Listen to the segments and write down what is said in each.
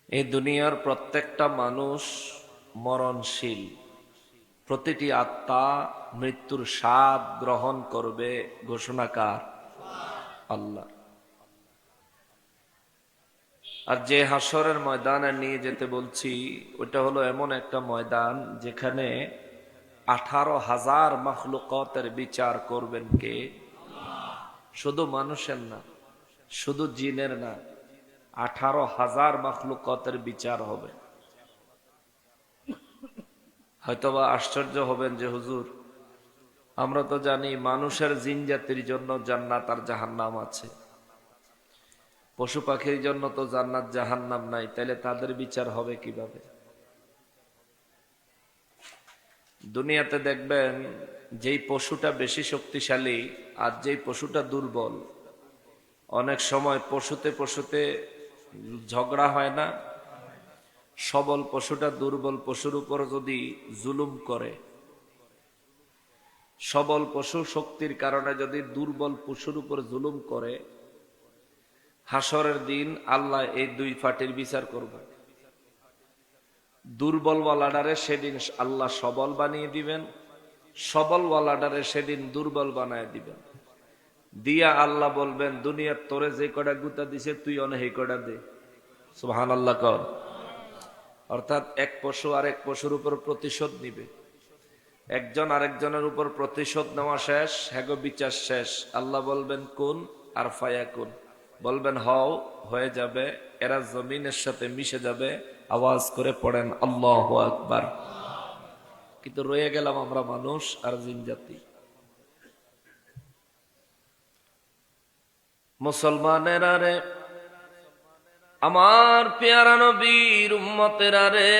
এই দুনিয়ার প্রত্যেকটা মানুষ মরণশীল। প্রতিটি আত্মা মৃত্যুর স্বাদ গ্রহণ করবে, ঘোষণাকার আল্লাহ। আর যে হাসরের ময়দানে নিয়ে যেতে বলছি, ওটা হলো এমন একটা ময়দান যেখানে 18,000 মাখলুকাতের বিচার করবেন কে? শুধু মানুষের না, শুধু জিনের না, 18,000 মাখলুকাতের বিচার হবে। হয়তোবা আশ্চর্য হবেন যে হুজুর, আমরা তো জানি মানুষের জিন জাতির জন্য জান্নাত আর জাহান্নাম আছে, পশু পাখির জন্য তো জান্নাত জাহান্নাম নাই, তাহলে তাদের বিচার হবে কিভাবে? দুনিয়াতে দেখবেন যেই পশুটা বেশি শক্তিশালী আর যেই পশুটা দুর্বল, অনেক সময় পশুতে পশুতে ঝগড়া হয় না? সবল পশুটা দুর্বল পশুর উপর যদি জুলুম করে, সবল পশু শক্তির কারণে যদি দুর্বল পশুর উপর জুলুম করে, হাসরের দিন আল্লাহ এই দুই পার্টির বিচার করবে। দুর্বল ওয়ালাডারে সেদিন আল্লাহ সবল বানিয়ে দিবেন, সবল ওয়ালাডারে সেদিন দুর্বল বানায় দিবেন। দিয়া আল্লাহ বলবেন, দুনিয়ার তোরে যে কটা গুতা দিছে তুই অনেক এই কটা দে। সুবহানাল্লাহ কর। অর্থাৎ এক পশু আরেক পশুর উপর প্রতিশোধ নিবে, একজন আরেকজনের উপর প্রতিশোধ নেওয়া শেষ, হ্যাগো বিচার শেষ। আল্লাহ বলবেন কুন, আর ফায়াকুন, বলবেন হও, হয়ে যাবে। এরা জমিনের সাথে মিশে যাবে। আওয়াজ করে পড়েন আল্লাহু আকবার। কিন্তু রয়ে গেলাম আমরা মানুষ আর জিন জাতি। মুসলমানেরা রে, আমার পেয়ারা নবীর উম্মতেরা রে,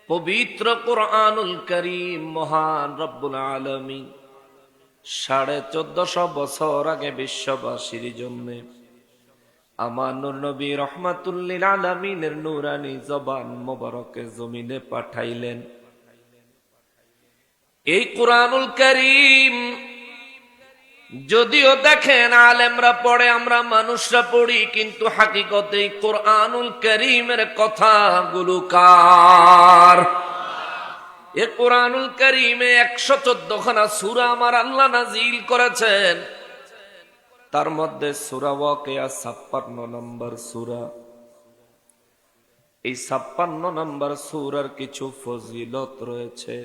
পবিত্র কুরআনুল কারীম মহান রব্বুল আলামিন 1450 বছর আগে বিশ্ববাসীর জন্য আমার নূর নবী রহমাতুল লিল আলামিনের নূরানী জবান মোবারকে জমিনে পাঠাইলেন। এই কুরআনুল কারীম যদিও দেখেন আলেমরা পড়ে, আমরা মানুষরা পড়ি, কিন্তু হাকিকতে কুরআনুল কারীমের কথাগুলো কার? এ কুরআনুল কারীমে 114 খানা সূরা আমার আল্লাহ নাযিল করেছেন। তার মধ্যে সূরা ওয়াকিয়া 56 নম্বর সূরা। এই 56 নম্বর সূরার কিছু ফজিলত রয়েছে।